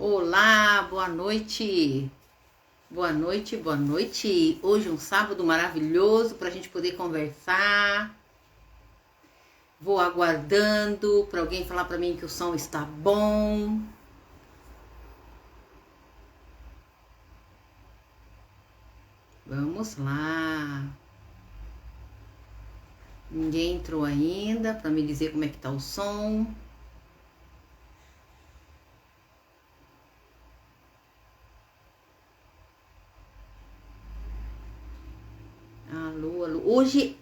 Olá, boa noite. Boa noite, boa noite. Hoje um sábado maravilhoso para a gente poder conversar. Vou aguardando para alguém falar para mim que o som está bom. Vamos lá. Ninguém entrou ainda para me dizer como é que tá o som. Alô, alô. Hoje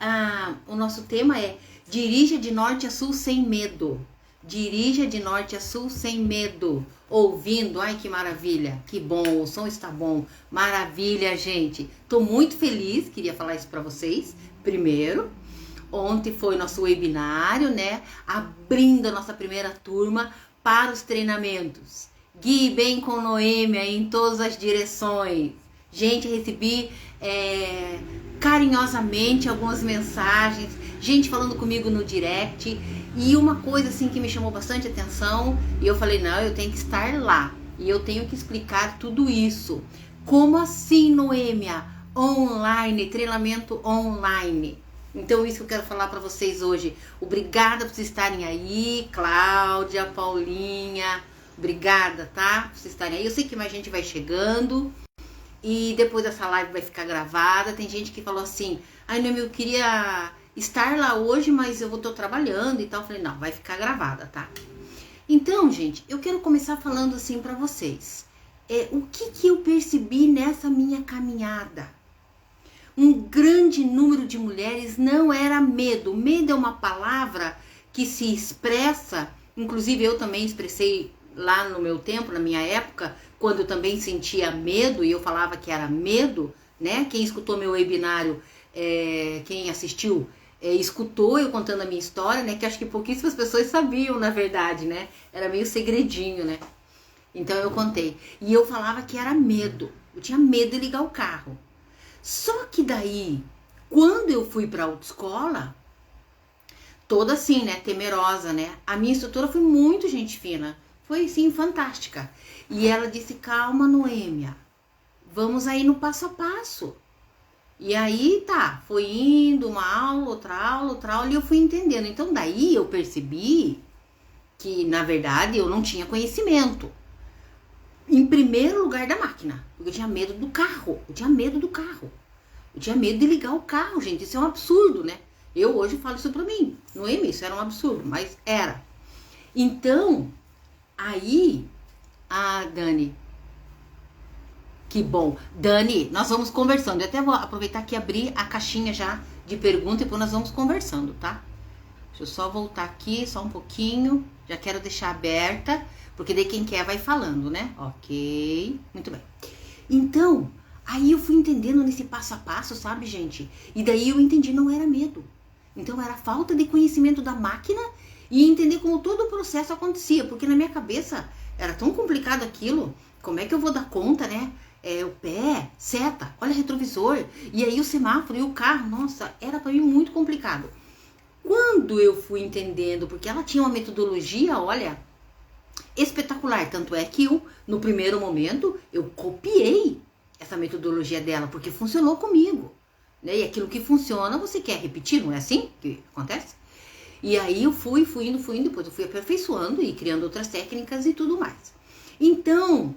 o nosso tema é dirija de norte a sul sem medo. Dirija de norte a sul sem medo. Ouvindo, ai que maravilha, que bom, o som está bom. Maravilha, gente. Tô muito feliz, queria falar isso para vocês. Primeiro, ontem foi nosso webinário, né? Abrindo a nossa primeira turma para os treinamentos. Gui, bem com Noêmia em todas as direções. Gente, recebi carinhosamente algumas mensagens, gente falando comigo no direct, e uma coisa assim que me chamou bastante atenção, e eu falei, não, eu tenho que estar lá, e eu tenho que explicar tudo isso. Como assim, Noêmia? Online, treinamento online. Então isso que eu quero falar para vocês hoje. Obrigada por vocês estarem aí, Cláudia, Paulinha, obrigada, tá? Por vocês estarem aí. Eu sei que mais gente vai chegando. E depois dessa live vai ficar gravada. Tem gente que falou assim, ai, Noemi, eu queria estar lá hoje, mas eu tô trabalhando e tal. Eu falei, não, vai ficar gravada, tá? Então, gente, eu quero começar falando assim pra vocês. O que eu percebi nessa minha caminhada? Um grande número de mulheres não era medo. Medo é uma palavra que se expressa, inclusive eu também expressei lá no meu tempo, na minha época, quando eu também sentia medo, e eu falava que era medo, né? Quem escutou meu webinário, quem assistiu, escutou eu contando a minha história, né? Que acho que pouquíssimas pessoas sabiam, na verdade, né? Era meio segredinho, né? Então eu contei. E eu falava que era medo. Eu tinha medo de ligar o carro. Só que daí, quando eu fui pra autoescola, toda assim, né? Temerosa, né? A minha instrutora foi muito gente fina. Foi, sim, fantástica. E ela disse, calma, Noêmia, vamos aí no passo a passo. E aí, tá, foi indo uma aula, outra aula, e eu fui entendendo. Então, daí eu percebi que, na verdade, eu não tinha conhecimento. Em primeiro lugar da máquina, porque eu tinha medo do carro. Eu tinha medo de ligar o carro, gente. Isso é um absurdo, né? Eu hoje falo isso pra mim. Noêmia, isso era um absurdo, mas era. Então, aí... Dani, que bom. Dani, nós vamos conversando. Eu até vou aproveitar que abrir a caixinha já de pergunta e depois nós vamos conversando, tá? Deixa eu só voltar aqui, só um pouquinho. Já quero deixar aberta, porque daí quem quer vai falando, né? Ok, muito bem. Então, aí eu fui entendendo nesse passo a passo, sabe, gente? E daí eu entendi, não era medo. Então era falta de conhecimento da máquina e entender como todo o processo acontecia, porque na minha cabeça... Era tão complicado aquilo, como é que eu vou dar conta, né? O pé, seta, olha retrovisor, e aí o semáforo e o carro, nossa, era pra mim muito complicado. Quando eu fui entendendo, porque ela tinha uma metodologia, olha, espetacular, tanto é que eu, no primeiro momento, eu copiei essa metodologia dela, porque funcionou comigo, né? E aquilo que funciona, você quer repetir, não é assim que acontece? E aí eu fui indo, depois eu fui aperfeiçoando e criando outras técnicas e tudo mais. Então,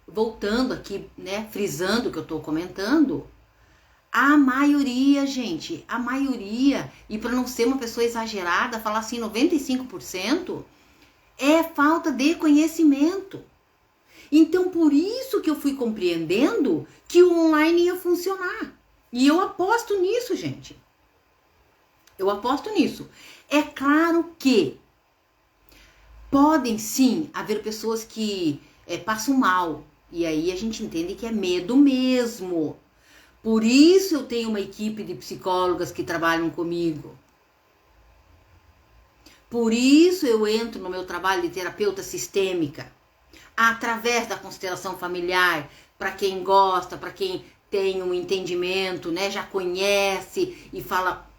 voltando aqui, né, frisando o que eu tô comentando, a maioria, gente, a maioria, e para não ser uma pessoa exagerada, falar assim 95%, é falta de conhecimento. Então, por isso que eu fui compreendendo que o online ia funcionar. E eu aposto nisso, gente. Eu aposto nisso. É claro que podem sim haver pessoas que passam mal. E aí a gente entende que é medo mesmo. Por isso eu tenho uma equipe de psicólogas que trabalham comigo. Por isso eu entro no meu trabalho de terapeuta sistêmica. Através da constelação familiar, para quem gosta, para quem tem um entendimento, né, já conhece e fala...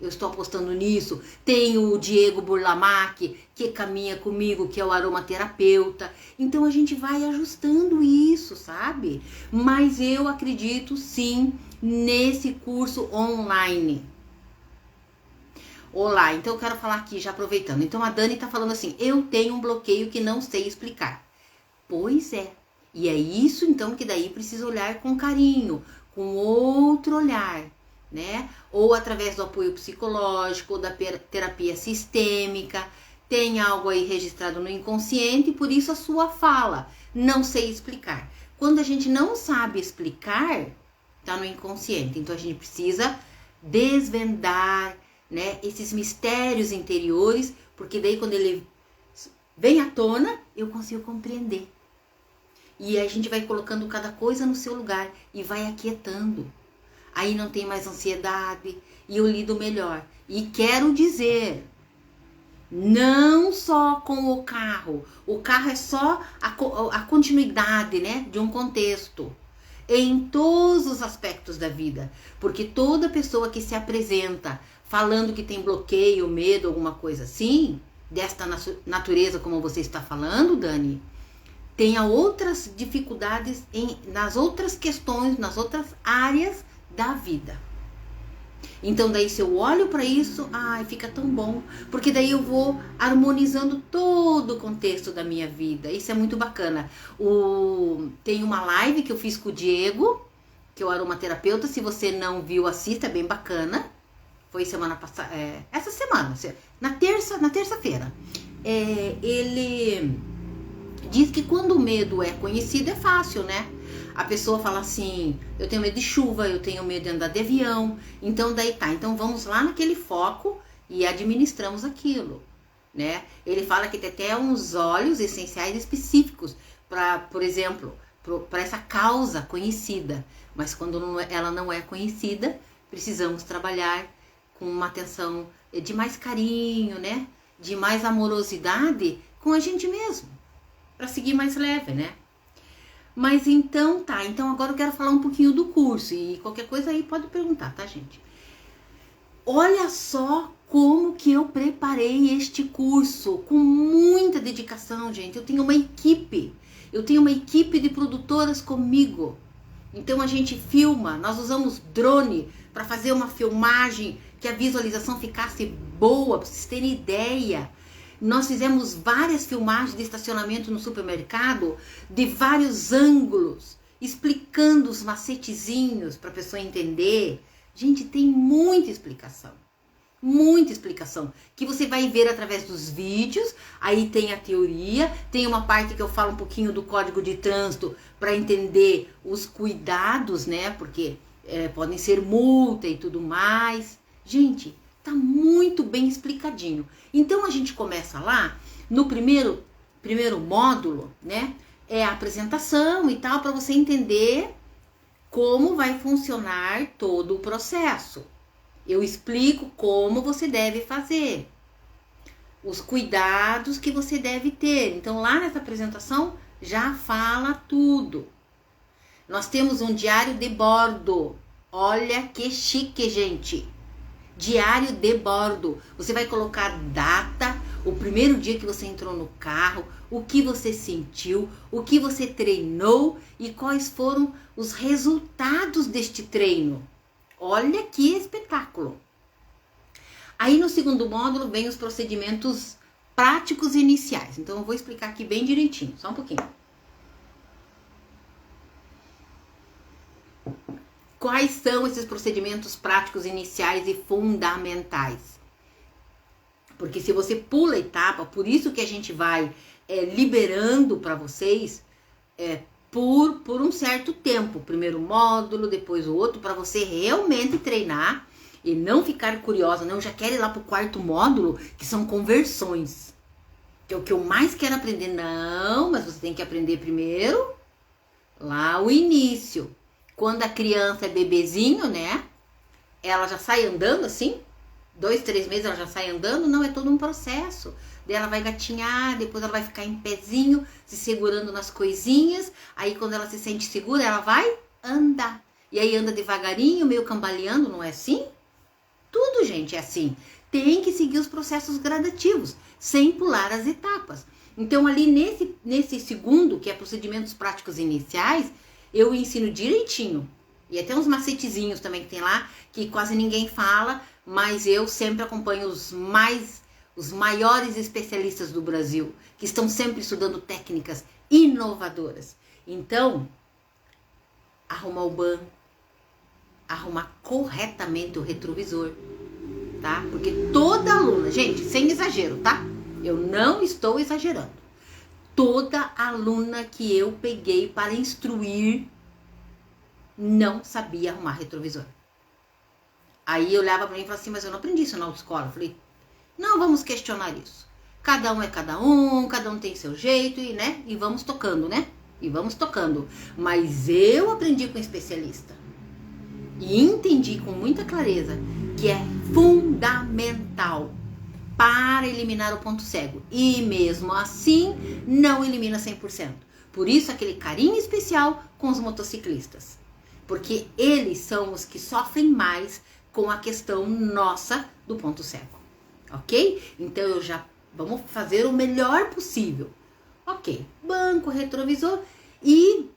Eu estou apostando nisso. Tem o Diego Burlamac, que caminha comigo, que é o aromaterapeuta. Então a gente vai ajustando isso, sabe? Mas eu acredito sim nesse curso online. Olá, então eu quero falar aqui, já aproveitando. Então a Dani tá falando assim, eu tenho um bloqueio que não sei explicar. Pois é. E é isso então que daí precisa olhar com carinho, com outro olhar, né? Ou através do apoio psicológico, ou da terapia sistêmica. Tem algo aí registrado no inconsciente, por isso a sua fala, não sei explicar. Quando a gente não sabe explicar, tá no inconsciente. Então a gente precisa desvendar, né, esses mistérios interiores, porque daí quando ele vem à tona, eu consigo compreender. E a gente vai colocando cada coisa no seu lugar e vai aquietando. Aí não tem mais ansiedade e eu lido melhor. E quero dizer, não só com o carro é só a continuidade, né, de um contexto. Em todos os aspectos da vida. Porque toda pessoa que se apresenta falando que tem bloqueio, medo, alguma coisa assim, desta natureza como você está falando, Dani, tenha outras dificuldades nas outras questões, nas outras áreas da vida. Então daí se eu olho para isso, fica tão bom, porque daí eu vou harmonizando todo o contexto da minha vida. Isso é muito bacana. Tem uma live que eu fiz com o Diego, que é o aromaterapeuta. Se você não viu, assista, é bem bacana. Foi semana passada, essa semana, na terça-feira. Ele diz que quando o medo é conhecido é fácil, né? A pessoa fala assim, eu tenho medo de chuva, eu tenho medo de andar de avião. Então daí tá, então vamos lá naquele foco e administramos aquilo, né? Ele fala que tem até uns óleos essenciais específicos para, por exemplo, para essa causa conhecida. Mas quando ela não é conhecida, precisamos trabalhar com uma atenção de mais carinho, né? De mais amorosidade com a gente mesmo, para seguir mais leve, né? Mas então tá, então agora eu quero falar um pouquinho do curso e qualquer coisa aí pode perguntar, tá, gente? Olha só como que eu preparei este curso com muita dedicação, gente. Eu tenho uma equipe de produtoras comigo. Então a gente filma, nós usamos drone para fazer uma filmagem que a visualização ficasse boa, para vocês terem ideia. Nós fizemos várias filmagens de estacionamento no supermercado, de vários ângulos, explicando os macetezinhos para a pessoa entender. Gente, tem muita explicação, que você vai ver através dos vídeos. Aí tem a teoria, tem uma parte que eu falo um pouquinho do código de trânsito para entender os cuidados, né? Porque podem ser multa e tudo mais. Gente, tá muito bem explicadinho. Então a gente começa lá no primeiro módulo, né? É a apresentação e tal, para você entender como vai funcionar todo o processo. Eu explico como você deve fazer, os cuidados que você deve ter. Então lá nessa apresentação já fala tudo. Nós temos um diário de bordo. Olha que chique, gente. Diário de bordo. Você vai colocar data, o primeiro dia que você entrou no carro, o que você sentiu, o que você treinou e quais foram os resultados deste treino. Olha que espetáculo. Aí no segundo módulo vem os procedimentos práticos iniciais. Então eu vou explicar aqui bem direitinho, só um pouquinho. Quais são esses procedimentos práticos iniciais e fundamentais? Porque se você pula a etapa, por isso que a gente vai liberando para vocês por um certo tempo. O primeiro módulo, depois o outro, para você realmente treinar e não ficar curiosa. Não, já quero ir lá para o quarto módulo, que são conversões. Que é o que eu mais quero aprender. Não, mas você tem que aprender primeiro lá o início. Quando a criança é bebezinho, né? Ela já sai andando assim, 2, 3 meses ela já sai andando. Não, é todo um processo. Daí ela vai gatinhar, depois ela vai ficar em pezinho, se segurando nas coisinhas. Aí quando ela se sente segura, ela vai andar. E aí anda devagarinho, meio cambaleando, não é assim? Tudo, gente, é assim. Tem que seguir os processos gradativos, sem pular as etapas. Então, ali nesse segundo, que é procedimentos práticos iniciais, eu ensino direitinho. E até uns macetezinhos também que tem lá, que quase ninguém fala, mas eu sempre acompanho os maiores especialistas do Brasil, que estão sempre estudando técnicas inovadoras. Então, arrumar o banco, arrumar corretamente o retrovisor, tá? Porque toda aluna, gente, sem exagero, tá? Eu não estou exagerando. Toda aluna que eu peguei para instruir não sabia arrumar retrovisor. Aí eu olhava para mim e falava assim, mas eu não aprendi isso na autoescola. Eu falei, não vamos questionar isso. Cada um é cada um tem seu jeito e, né? E vamos tocando, né? E vamos tocando. Mas eu aprendi com um especialista. E entendi com muita clareza que é fundamental para eliminar o ponto cego. E mesmo assim, não elimina 100%. Por isso, aquele carinho especial com os motociclistas. Porque eles são os que sofrem mais com a questão nossa do ponto cego. Ok? Então, vamos fazer o melhor possível. Ok, banco, retrovisor e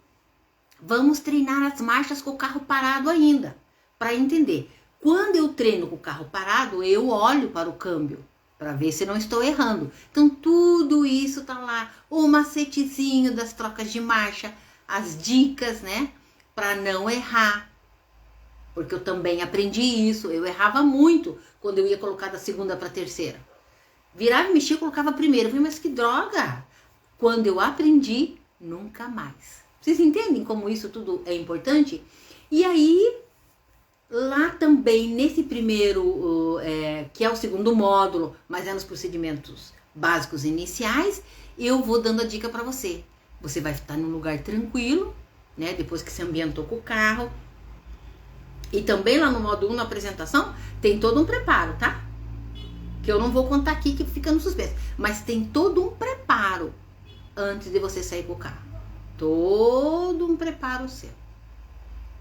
vamos treinar as marchas com o carro parado ainda, para entender. Quando eu treino com o carro parado, eu olho para o câmbio, para ver se não estou errando. Então, tudo isso tá lá, o macetezinho das trocas de marcha, as dicas, né, para não errar. Porque eu também aprendi isso, eu errava muito quando eu ia colocar da segunda para a terceira. Virava e mexia, colocava primeiro. Eu falei, mas que droga! Quando eu aprendi, nunca mais. Vocês entendem como isso tudo é importante? E aí, lá também, nesse primeiro, que é o segundo módulo, mas é nos procedimentos básicos iniciais, eu vou dando a dica para você. Você vai estar num lugar tranquilo, né? Depois que se ambientou com o carro. E também lá no módulo 1, na apresentação, tem todo um preparo, tá? Que eu não vou contar aqui, que fica no suspense. Mas tem todo um preparo antes de você sair com o carro. Todo um preparo seu.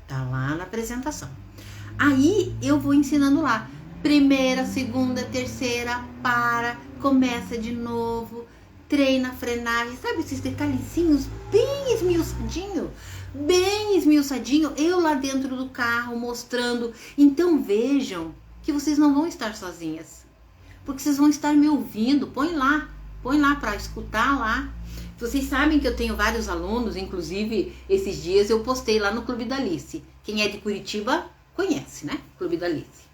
Tá lá na apresentação. Aí eu vou ensinando lá. Primeira, segunda, terceira, começa de novo, treina a frenagem. Sabe esses detalhezinhos bem esmiuçadinho? Eu lá dentro do carro mostrando. Então vejam que vocês não vão estar sozinhas. Porque vocês vão estar me ouvindo. Põe lá para escutar lá. Vocês sabem que eu tenho vários alunos, inclusive esses dias eu postei lá no Clube da Alice. Quem é de Curitiba conhece, né? Clube da Alice.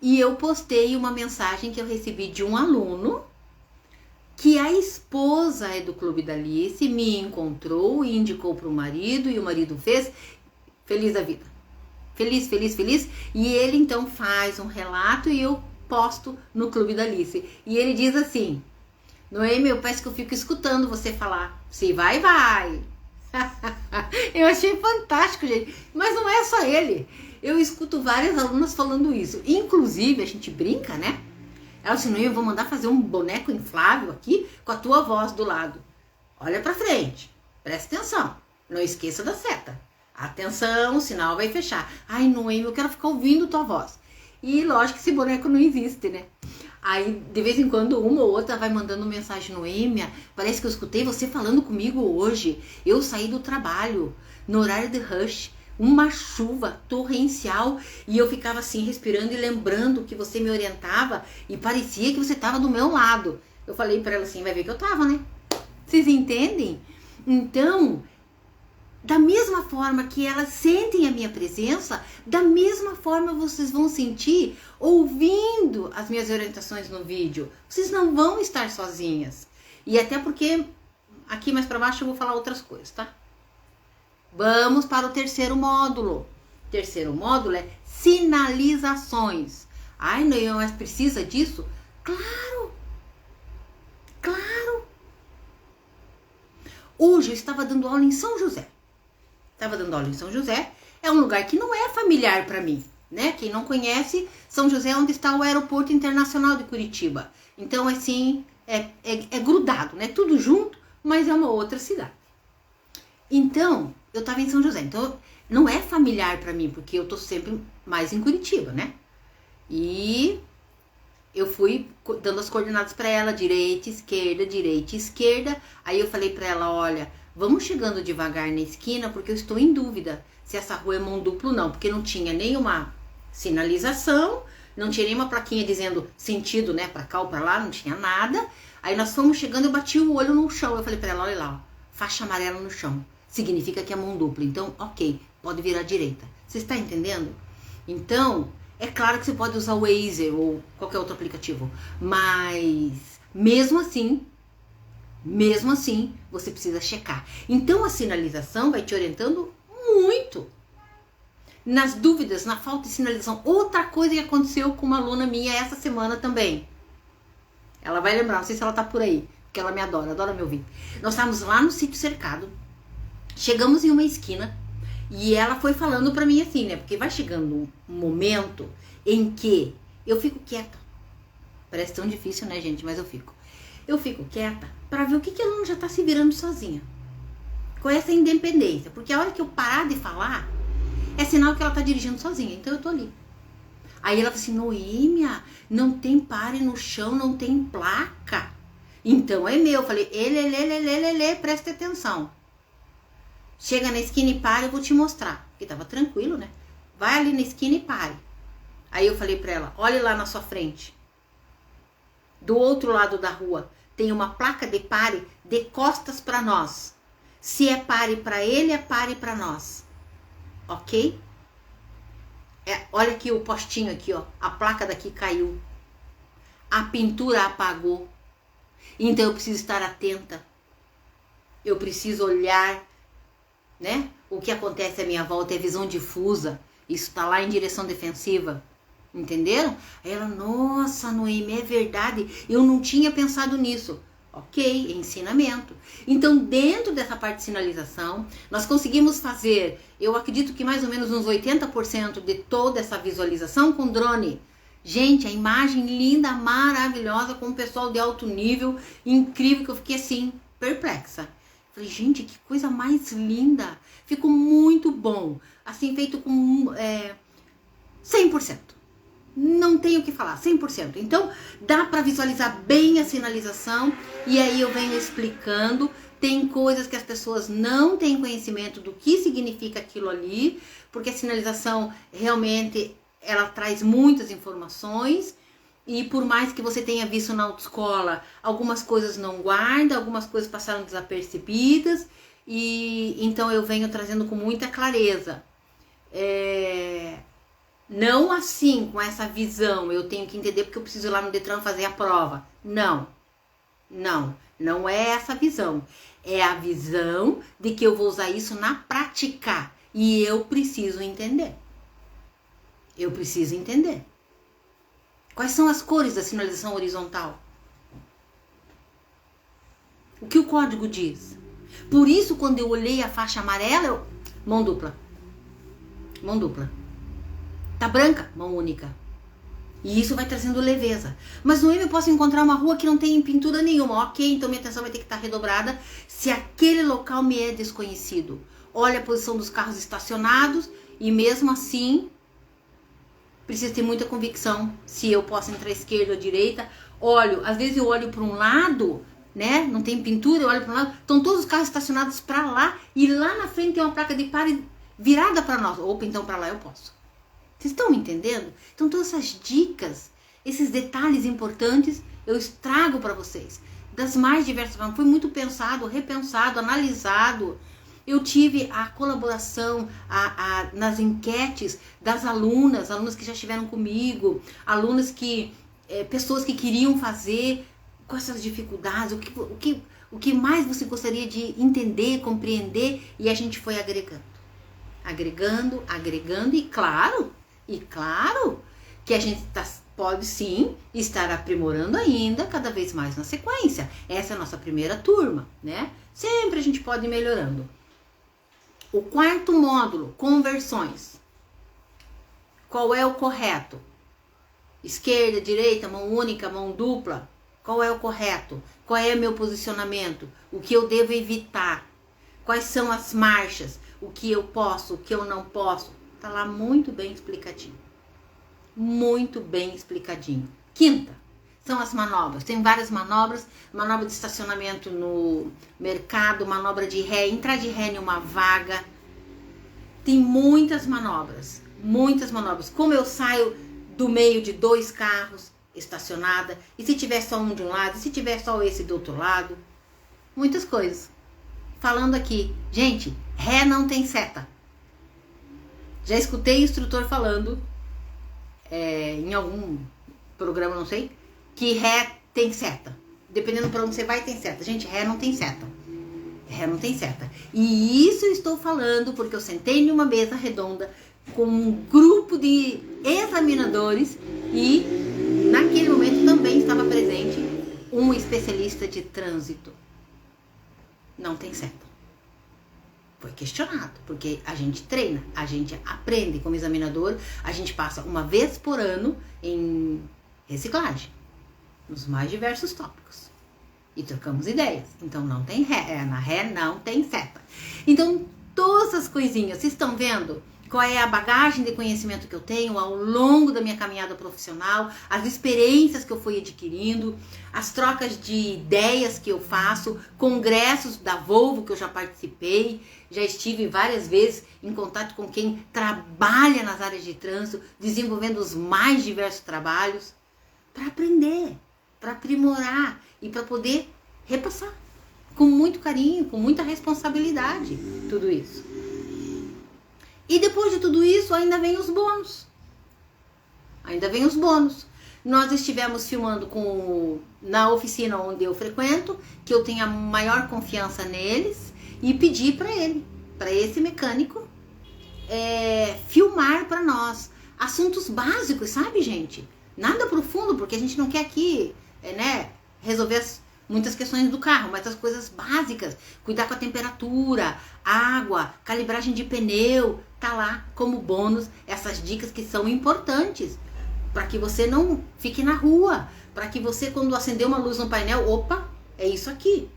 E eu postei uma mensagem que eu recebi de um aluno que a esposa é do Clube da Alice, me encontrou e indicou para o marido, e o marido fez feliz da vida. Feliz. E ele então faz um relato e eu posto no Clube da Alice. E ele diz assim, Noemi, eu peço que eu fico escutando você falar. Se vai. Eu achei fantástico, gente. Mas não é só ele. Eu escuto várias alunas falando isso. Inclusive, a gente brinca, né? Ela disse, Noemi, eu vou mandar fazer um boneco inflável aqui com a tua voz do lado. Olha pra frente. Presta atenção. Não esqueça da seta. Atenção, o sinal vai fechar. Ai, Noemi, eu quero ficar ouvindo tua voz. E lógico que esse boneco não existe, né? Aí, de vez em quando, uma ou outra vai mandando mensagem, Noemi, parece que eu escutei você falando comigo hoje. Eu saí do trabalho, no horário de rush, uma chuva torrencial, e eu ficava assim, respirando e lembrando que você me orientava, e parecia que você estava do meu lado. Eu falei para ela assim, vai ver que eu tava, né? Vocês entendem? Então, da mesma forma que elas sentem a minha presença, da mesma forma vocês vão sentir ouvindo as minhas orientações no vídeo. Vocês não vão estar sozinhas. E até porque aqui mais para baixo eu vou falar outras coisas, tá? Vamos para o terceiro módulo. O terceiro módulo é sinalizações. Ai, não, mas precisa disso? Claro! Hoje eu estava dando aula em São José. É um lugar que não é familiar para mim, né? Quem não conhece, São José é onde está o Aeroporto Internacional de Curitiba. Então, assim, é grudado, né? Tudo junto, mas é uma outra cidade. Então, eu estava em São José. Então, não é familiar para mim, porque eu tô sempre mais em Curitiba, né? E eu fui dando as coordenadas para ela, direita, esquerda. Aí eu falei para ela, olha, vamos chegando devagar na esquina, porque eu estou em dúvida se essa rua é mão dupla ou não, porque não tinha nenhuma sinalização, não tinha nenhuma plaquinha dizendo sentido, né, para cá ou para lá, não tinha nada. Aí nós fomos chegando, eu bati o olho no chão, eu falei para ela, olha lá, ó, faixa amarela no chão, significa que é mão dupla, então, ok, pode virar à direita. Você está entendendo? Então, é claro que você pode usar o Waze ou qualquer outro aplicativo, mas mesmo assim, você precisa checar. Então, a sinalização vai te orientando muito. Nas dúvidas, na falta de sinalização. Outra coisa que aconteceu com uma aluna minha essa semana também. Ela vai lembrar, não sei se ela tá por aí, porque ela me adora me ouvir. Nós estávamos lá no sítio cercado, chegamos em uma esquina e ela foi falando pra mim assim, né? Porque vai chegando um momento em que eu fico quieta. Parece tão difícil, né, gente? Mas eu fico. Eu fico quieta pra ver o que a aluna já tá se virando sozinha. Com essa independência. Porque a hora que eu parar de falar, é sinal que ela tá dirigindo sozinha. Então eu tô ali. Aí ela falou assim, Noêmia, não tem pare no chão, não tem placa. Então é meu. Eu falei, presta atenção. Chega na esquina e pare, eu vou te mostrar. Porque tava tranquilo, né? Vai ali na esquina e pare. Aí eu falei pra ela, olhe lá na sua frente. Do outro lado da rua tem uma placa de pare de costas pra nós. Se é pare pra ele, é pare pra nós. Ok? Olha aqui o postinho aqui, ó. A placa daqui caiu. A pintura apagou. Então eu preciso estar atenta. Eu preciso olhar, né? O que acontece à minha volta é visão difusa. Isso tá lá em direção defensiva. Entenderam? Aí ela, nossa, Noêmia, é verdade. Eu não tinha pensado nisso. Ok, ensinamento. Então, dentro dessa parte de sinalização, nós conseguimos fazer, eu acredito que mais ou menos uns 80% de toda essa visualização com drone. Gente, a imagem linda, maravilhosa, com o pessoal de alto nível, incrível, que eu fiquei assim, perplexa. Falei, gente, que coisa mais linda. Ficou muito bom. Assim, feito com 100%. Não tenho o que falar, 100%. Então, dá para visualizar bem a sinalização e aí eu venho explicando. Tem coisas que as pessoas não têm conhecimento do que significa aquilo ali, porque a sinalização realmente ela traz muitas informações e por mais que você tenha visto na autoescola, algumas coisas não guarda, algumas coisas passaram desapercebidas e então eu venho trazendo com muita clareza. Não assim, com essa visão, eu tenho que entender porque eu preciso ir lá no Detran fazer a prova. Não é essa visão. É a visão de que eu vou usar isso na prática. E eu preciso entender. Eu preciso entender. Quais são as cores da sinalização horizontal? O que o código diz? Por isso, quando eu olhei a faixa amarela, mão dupla. Mão dupla. Tá branca, mão única. E isso vai trazendo leveza. Mas no eu posso encontrar uma rua que não tem pintura nenhuma. Ok, então minha atenção vai ter que estar redobrada se aquele local me é desconhecido. Olha a posição dos carros estacionados e mesmo assim precisa ter muita convicção se eu posso entrar à esquerda ou à direita. Às vezes eu olho para um lado, né? Não tem pintura, eu olho para um lado, estão todos os carros estacionados para lá e lá na frente tem uma placa de pare virada para nós. Opa, então para lá eu posso. Vocês estão me entendendo? Então todas essas dicas, esses detalhes importantes, eu trago para vocês. Das mais diversas formas. Foi muito pensado, repensado, analisado. Eu tive a colaboração nas enquetes das alunas que já estiveram comigo, pessoas que queriam fazer com essas dificuldades, o que mais você gostaria de entender, compreender, e a gente foi agregando e claro que a gente pode sim estar aprimorando ainda cada vez mais na sequência. Essa é a nossa primeira turma, né? Sempre a gente pode ir melhorando. O quarto módulo, conversões. Qual é o correto? Esquerda, direita, mão única, mão dupla. Qual é o correto? Qual é o meu posicionamento? O que eu devo evitar? Quais são as marchas? O que eu posso, o que eu não posso? Tá lá muito bem explicativo. muito bem explicadinho. Quinta, são as manobras. Tem várias manobras, manobra de estacionamento no mercado, manobra de ré, entrar de ré em uma vaga. Tem muitas manobras, muitas manobras. Como eu saio do meio de 2 carros estacionada, e se tiver só um de um lado, e se tiver só esse do outro lado, muitas coisas. Falando aqui, gente, ré não tem seta. Já escutei instrutor falando, em algum programa, não sei, que ré tem seta. Dependendo para onde você vai, tem seta. Gente, ré não tem seta. Ré não tem seta. E isso eu estou falando porque eu sentei numa mesa redonda com um grupo de examinadores e naquele momento também estava presente um especialista de trânsito. Não tem seta. Foi questionado, porque a gente treina, a gente aprende como examinador, a gente passa uma vez por ano em reciclagem, nos mais diversos tópicos. E trocamos ideias. Então não tem ré, na ré não tem seta. Então todas essas coisinhas, vocês estão vendo qual é a bagagem de conhecimento que eu tenho ao longo da minha caminhada profissional, as experiências que eu fui adquirindo, as trocas de ideias que eu faço, congressos da Volvo que eu já participei, já estive várias vezes em contato com quem trabalha nas áreas de trânsito, desenvolvendo os mais diversos trabalhos, para aprender, para aprimorar e para poder repassar com muito carinho, com muita responsabilidade, tudo isso. E depois de tudo isso, ainda vem os bônus. Ainda vem os bônus. Nós estivemos filmando na oficina onde eu frequento, que eu tenho a maior confiança neles, e pedi para ele, para esse mecânico, filmar para nós assuntos básicos, sabe, gente? Nada profundo, porque a gente não quer aqui, resolver muitas questões do carro, mas as coisas básicas, cuidar com a temperatura, água, calibragem de pneu, tá lá como bônus essas dicas que são importantes para que você não fique na rua, para que você, quando acender uma luz no painel, opa, é isso aqui,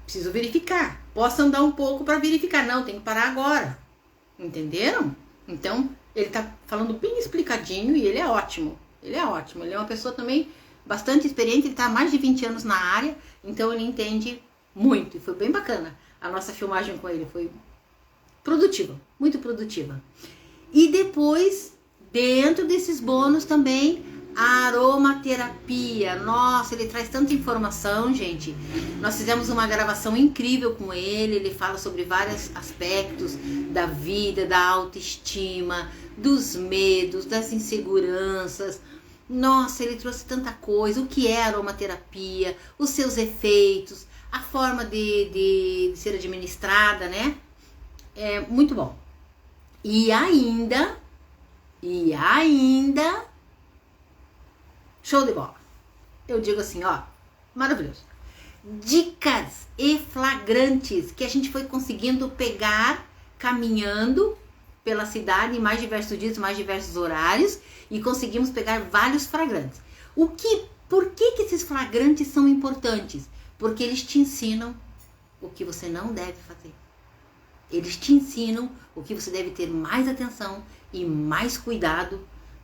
preciso verificar, posso andar um pouco para verificar, não, tem que parar agora, entenderam? Então ele tá falando bem explicadinho e ele é ótimo, ele é uma pessoa também bastante experiente, ele tá há mais de 20 anos na área, então ele entende muito, e foi bem bacana a nossa filmagem com ele, foi produtiva, muito produtiva. E depois, dentro desses bônus também, a aromaterapia. Nossa, ele traz tanta informação, gente. Nós fizemos uma gravação incrível com ele fala sobre vários aspectos da vida, da autoestima, dos medos, das inseguranças. Nossa, ele trouxe tanta coisa, o que é aromaterapia, os seus efeitos, a forma de ser administrada, né? É muito bom. E ainda, show de bola. Eu digo assim, ó, maravilhoso. Dicas e flagrantes que a gente foi conseguindo pegar caminhando pela cidade em mais diversos dias, mais diversos horários, e conseguimos pegar vários flagrantes. Por que esses flagrantes são importantes? Porque eles te ensinam o que você não deve fazer. Eles te ensinam o que você deve ter mais atenção e mais cuidado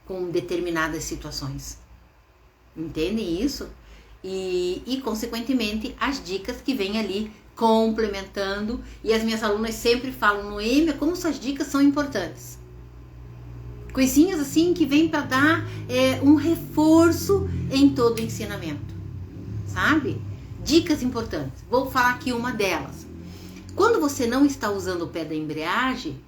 com determinadas situações. Entendem isso? E consequentemente, as dicas que vêm ali complementando. E as minhas alunas sempre falam, Noêmia, como suas dicas são importantes. Coisinhas assim que vêm para dar um reforço em todo o ensinamento. Sabe? Dicas importantes. Vou falar aqui uma delas. Quando você não está usando o pé da embreagem,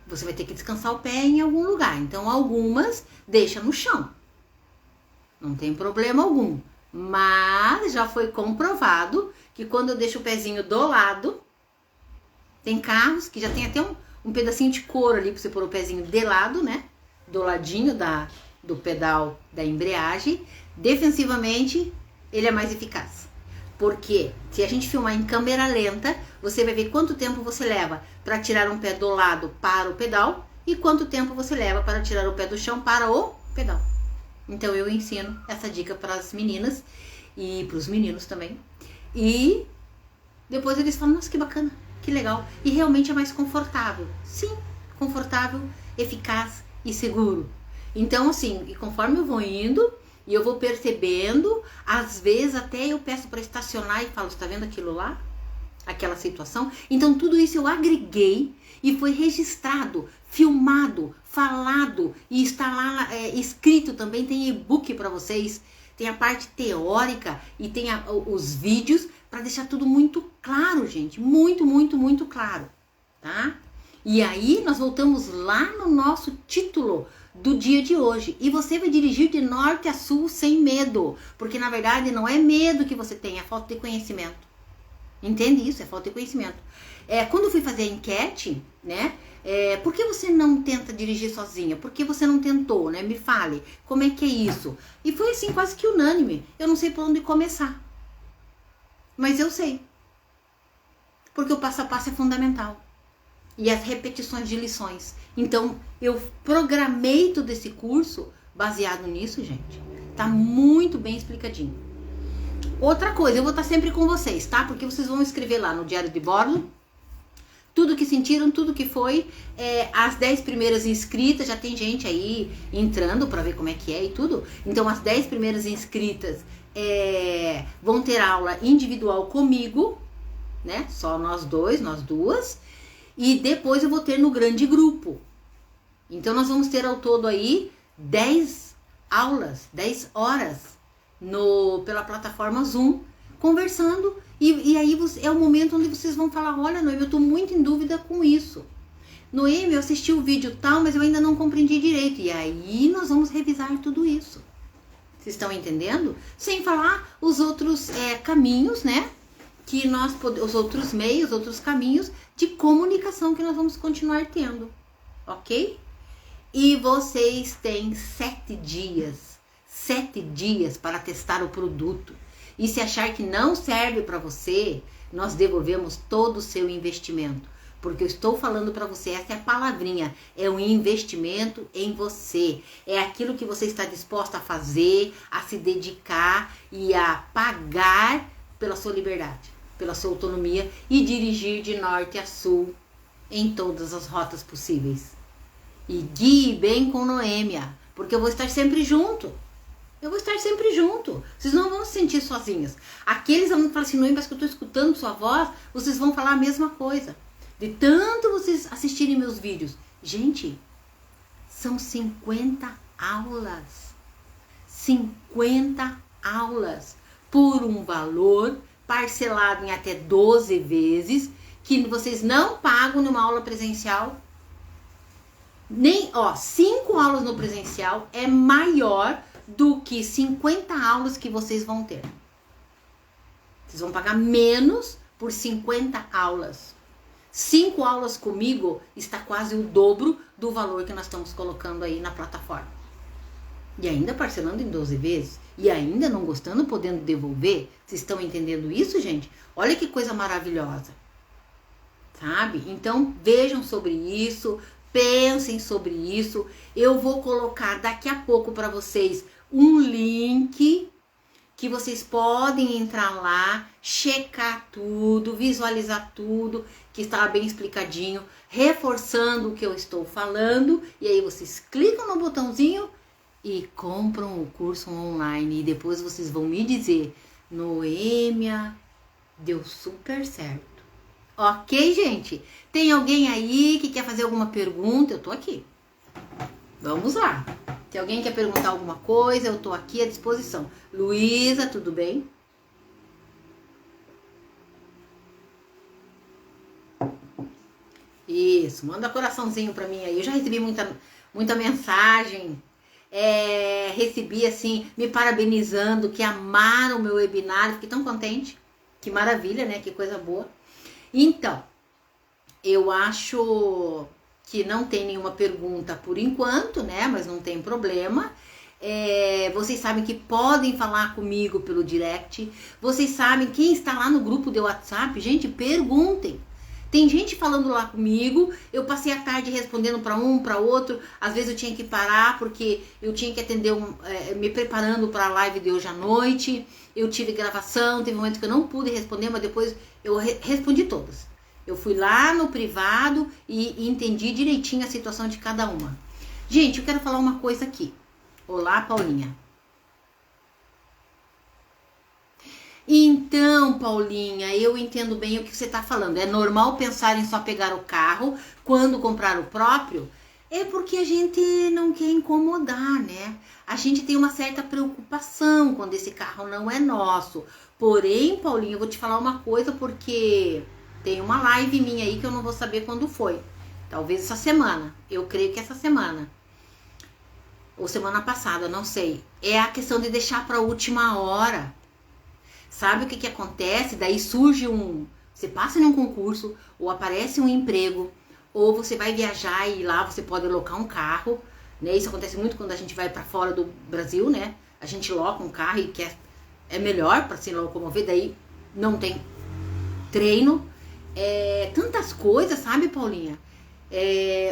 você vai ter que descansar o pé em algum lugar. Então, algumas deixa no chão. Não tem problema algum. Mas já foi comprovado que quando eu deixo o pezinho do lado, tem carros que já tem até um pedacinho de couro ali para você pôr o pezinho de lado, né? Do ladinho do pedal da embreagem. Defensivamente, ele é mais eficaz. Porque se a gente filmar em câmera lenta, você vai ver quanto tempo você leva para tirar um pé do lado para o pedal e quanto tempo você leva para tirar o pé do chão para o pedal. Então eu ensino essa dica para as meninas e para os meninos também. E depois eles falam, nossa, que bacana, que legal. E realmente é mais confortável. Sim, confortável, eficaz e seguro. Então, assim, e conforme eu vou indo e eu vou percebendo, às vezes até eu peço para estacionar e falo, você tá vendo aquilo lá? Aquela situação. Então, tudo isso eu agreguei e foi registrado, filmado, falado e está lá escrito também, tem e-book para vocês, tem a parte teórica e tem os vídeos para deixar tudo muito claro, gente, muito, muito, muito claro, tá? E aí nós voltamos lá no nosso título do dia de hoje. E você vai dirigir de norte a sul sem medo, porque na verdade não é medo que você tem, é falta de conhecimento. Entende isso? É falta de conhecimento. Quando eu fui fazer a enquete, né? Por que você não tenta dirigir sozinha? Por que você não tentou, né? Me fale, como é que é isso? E foi assim, quase que unânime. Eu não sei por onde começar. Mas eu sei. Porque o passo a passo é fundamental. E as repetições de lições. Então, eu programei todo esse curso baseado nisso, gente. Tá muito bem explicadinho. Outra coisa, eu vou estar sempre com vocês, tá? Porque vocês vão escrever lá no diário de bordo tudo que sentiram, tudo que foi. As 10 primeiras inscritas, já tem gente aí entrando para ver como é que é e tudo. Então, as 10 primeiras inscritas vão ter aula individual comigo, né? Só nós dois, nós duas. E depois eu vou ter no grande grupo. Então, nós vamos ter ao todo aí 10 aulas, 10 horas pela plataforma Zoom, conversando. E aí é o momento onde vocês vão falar, olha, Noemi, eu tô muito em dúvida com isso. Noemi, eu assisti o vídeo tal, mas eu ainda não compreendi direito. E aí nós vamos revisar tudo isso. Vocês estão entendendo? Sem falar os outros caminhos, né? Os outros meios, outros caminhos de comunicação que nós vamos continuar tendo. Ok? E vocês têm 7 dias. 7 dias para testar o produto. E se achar que não serve para você, nós devolvemos todo o seu investimento. Porque eu estou falando para você, essa é a palavrinha, é um investimento em você. É aquilo que você está disposta a fazer, a se dedicar e a pagar pela sua liberdade, pela sua autonomia e dirigir de norte a sul em todas as rotas possíveis. E guie bem com Noêmia, porque eu vou estar sempre junto. Eu vou estar sempre junto. Vocês não vão se sentir sozinhas. Aqueles alunos que falam assim, Noemi, mas que eu estou escutando sua voz, vocês vão falar a mesma coisa. De tanto vocês assistirem meus vídeos. Gente, são 50 aulas. 50 aulas. Por um valor parcelado em até 12 vezes, que vocês não pagam numa aula presencial. 5 aulas no presencial é maior do que 50 aulas que vocês vão ter. Vocês vão pagar menos por 50 aulas. 5 aulas comigo está quase o dobro do valor que nós estamos colocando aí na plataforma. E ainda parcelando em 12 vezes. E ainda não gostando, podendo devolver. Vocês estão entendendo isso, gente? Olha que coisa maravilhosa. Sabe? Então, vejam sobre isso. Pensem sobre isso. Eu vou colocar daqui a pouco para vocês um link que vocês podem entrar lá, checar tudo, visualizar tudo, que está bem explicadinho, reforçando o que eu estou falando. E aí vocês clicam no botãozinho e compram o curso online. E depois vocês vão me dizer, Noêmia, deu super certo. Ok, gente? Tem alguém aí que quer fazer alguma pergunta? Eu tô aqui. Vamos lá. Se alguém quer perguntar alguma coisa, eu tô aqui à disposição. Luísa, tudo bem? Isso, manda coraçãozinho pra mim aí. Eu já recebi muita mensagem. Recebi assim, me parabenizando, que amaram o meu webinar. Fiquei tão contente. Que maravilha, né? Que coisa boa. Então, eu acho que não tem nenhuma pergunta por enquanto, né? Mas não tem problema. Vocês sabem que podem falar comigo pelo direct. Vocês sabem, quem está lá no grupo de WhatsApp, gente, perguntem. Tem gente falando lá comigo. Eu passei a tarde respondendo para um, para outro. Às vezes eu tinha que parar porque eu tinha que atender, me preparando para a live de hoje à noite. Eu tive gravação, teve momentos que eu não pude responder, mas depois eu respondi todas. Eu fui lá no privado e entendi direitinho a situação de cada uma. Gente, eu quero falar uma coisa aqui. Olá, Paulinha. Então, Paulinha, eu entendo bem o que você está falando. É normal pensar em só pegar o carro quando comprar o próprio? É porque a gente não quer incomodar, né? A gente tem uma certa preocupação quando esse carro não é nosso. Porém, Paulinha, eu vou te falar uma coisa porque tem uma live minha aí que eu não vou saber quando foi. Talvez essa semana. Eu creio que essa semana. Ou semana passada, não sei. É a questão de deixar para a última hora. Sabe o que que acontece? Daí surge você passa em um concurso, ou aparece um emprego, ou você vai viajar e lá você pode alocar um carro, né? Isso acontece muito quando a gente vai para fora do Brasil, né? A gente loca um carro e é melhor para se locomover, daí não tem treino. Tantas coisas, sabe, Paulinha?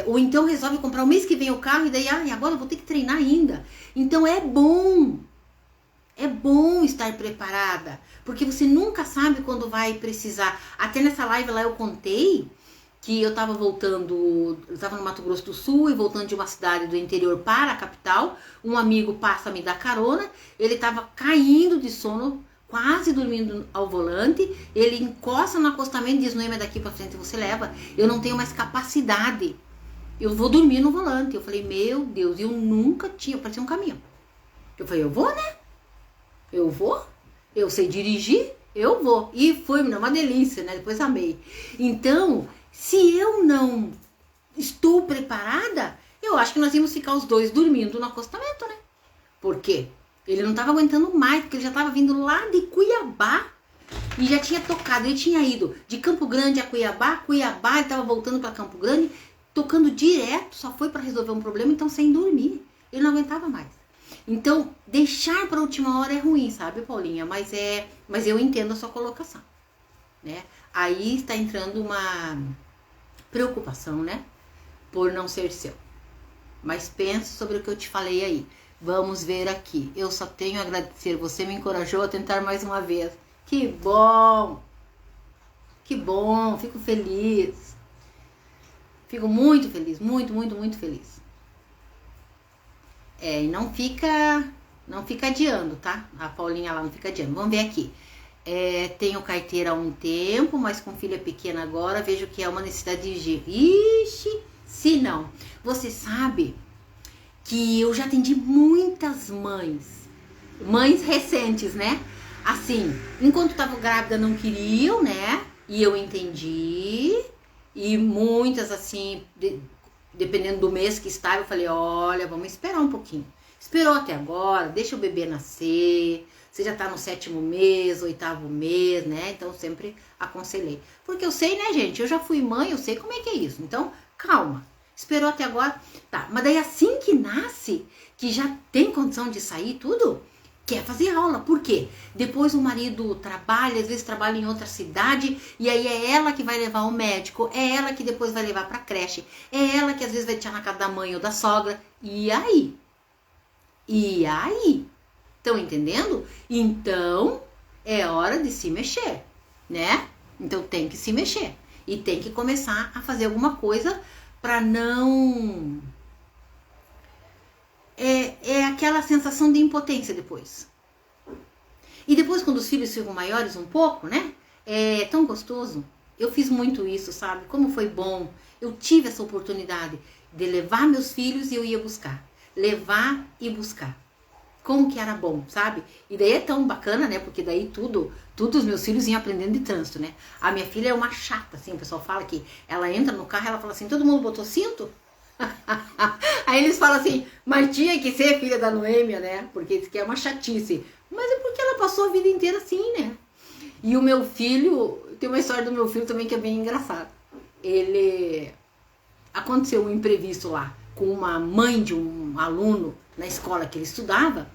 Ou então resolve comprar o mês que vem o carro e daí, agora eu vou ter que treinar ainda. Então é bom estar preparada, porque você nunca sabe quando vai precisar. Até nessa live lá eu contei que eu tava voltando, eu tava no Mato Grosso do Sul e voltando de uma cidade do interior para a capital. Um amigo passa a me dar carona, ele tava caindo de sono, quase dormindo ao volante, ele encosta no acostamento e diz, Noêmia, daqui pra frente você leva, eu não tenho mais capacidade, eu vou dormir no volante. Eu falei, meu Deus, eu nunca tinha, parecia um caminhão. Eu falei, eu vou, né? Eu vou, eu sei dirigir, eu vou. E foi uma delícia, né? Depois amei. Então, se eu não estou preparada, eu acho que nós íamos ficar os dois dormindo no acostamento, né? Por quê? Ele não estava aguentando mais, porque ele já estava vindo lá de Cuiabá e já tinha tocado. Ele tinha ido de Campo Grande a Cuiabá, ele estava voltando para Campo Grande, tocando direto, só foi para resolver um problema, então sem dormir. Ele não aguentava mais. Então, deixar para a última hora é ruim, sabe, Paulinha? Mas eu entendo a sua colocação, né? Aí está entrando uma preocupação, né? Por não ser seu. Mas pense sobre o que eu te falei aí. Vamos ver aqui. Eu só tenho a agradecer. Você me encorajou a tentar mais uma vez. Que bom! Que bom! Fico feliz. Fico muito feliz. Muito, muito, muito feliz. E não fica adiando, tá? A Paulinha lá não fica adiando. Vamos ver aqui. Tenho carteira há um tempo, mas com filha pequena agora, vejo que é uma necessidade de dirigir. Ixi, se não. Você sabe que eu já atendi muitas mães recentes, né? Assim, enquanto estava grávida não queriam, né? E eu entendi. E muitas assim... Dependendo do mês que estava, eu falei, olha, vamos esperar um pouquinho. Esperou até agora, deixa o bebê nascer, você já tá no 7º mês, 8º mês, né? Então, sempre aconselhei. Porque eu sei, né, gente? Eu já fui mãe, eu sei como é que é isso. Então, calma. Esperou até agora. Tá, mas daí assim que nasce, que já tem condição de sair tudo, quer fazer aula. Por quê? Depois o marido trabalha, às vezes trabalha em outra cidade, e aí é ela que vai levar ao médico, é ela que depois vai levar pra creche, é ela que às vezes vai deixar na casa da mãe ou da sogra. E aí? E aí? Estão entendendo? Então, é hora de se mexer, né? Então tem que se mexer. E tem que começar a fazer alguma coisa pra não... É aquela sensação de impotência depois. E depois, quando os filhos ficam maiores um pouco, né? É tão gostoso. Eu fiz muito isso, sabe? Como foi bom. Eu tive essa oportunidade de levar meus filhos e eu ia buscar. Levar e buscar. Como que era bom, sabe? E daí é tão bacana, né? Porque daí tudo os meus filhos iam aprendendo de trânsito, né? A minha filha é uma chata, assim. O pessoal fala que ela entra no carro e ela fala assim, todo mundo botou cinto? Aí eles falam assim, mas tinha que ser filha da Noêmia, né? Porque diz que é uma chatice. Mas é porque ela passou a vida inteira assim, né? E o meu filho, tem uma história do meu filho também que é bem engraçada. Aconteceu um imprevisto lá com uma mãe de um aluno na escola que ele estudava.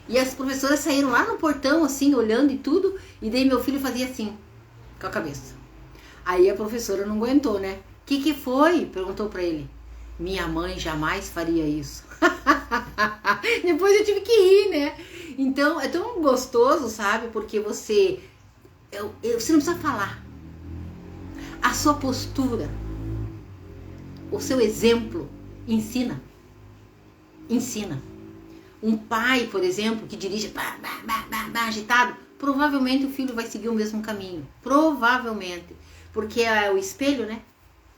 E as professoras saíram lá no portão, assim, olhando e tudo. E daí meu filho fazia assim, com a cabeça. Aí a professora não aguentou, né? Que foi? Perguntou pra ele. Minha mãe jamais faria isso. Depois eu tive que ir, né? Então, é tão gostoso, sabe? Porque você não precisa falar. A sua postura, o seu exemplo, ensina. Ensina. Um pai, por exemplo, que dirige agitado, provavelmente o filho vai seguir o mesmo caminho. Provavelmente. Porque é o espelho, né?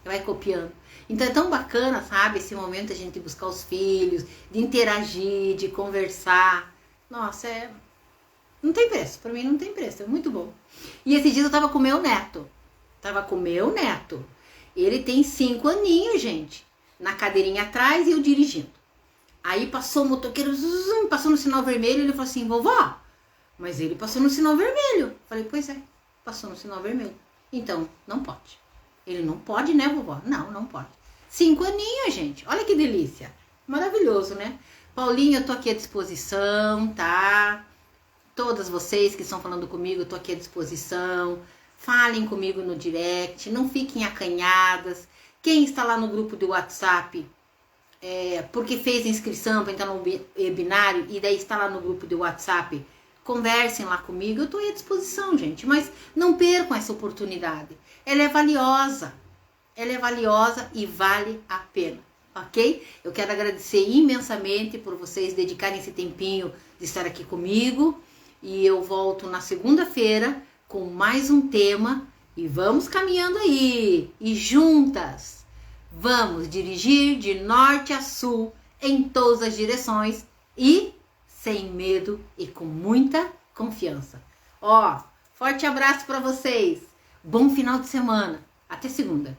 Vai copiando. Então é tão bacana, sabe? Esse momento a gente buscar os filhos, de interagir, de conversar. Nossa, não tem preço. Pra mim não tem preço. É muito bom. E esse dia eu tava com o meu neto. Ele tem 5 aninhos, gente. Na cadeirinha atrás e eu dirigindo. Aí passou o motoqueiro, passou no sinal vermelho, ele falou assim, vovó, mas ele passou no sinal vermelho. Falei, pois é, passou no sinal vermelho. Então, não pode. Ele não pode, né, vovó? Não, não pode. 5 aninhos, gente. Olha que delícia. Maravilhoso, né? Paulinho, eu tô aqui à disposição, tá? Todas vocês que estão falando comigo, eu tô aqui à disposição. Falem comigo no direct, não fiquem acanhadas. Quem está lá no grupo do WhatsApp, porque fez a inscrição para entrar no webinário e daí está lá no grupo do WhatsApp, conversem lá comigo, eu estou à disposição, gente, mas não percam essa oportunidade. Ela é valiosa e vale a pena, ok? Eu quero agradecer imensamente por vocês dedicarem esse tempinho de estar aqui comigo e eu volto na segunda-feira com mais um tema e vamos caminhando aí e juntas vamos dirigir de norte a sul em todas as direções e sem medo e com muita confiança. Forte abraço para vocês. Bom final de semana. Até segunda.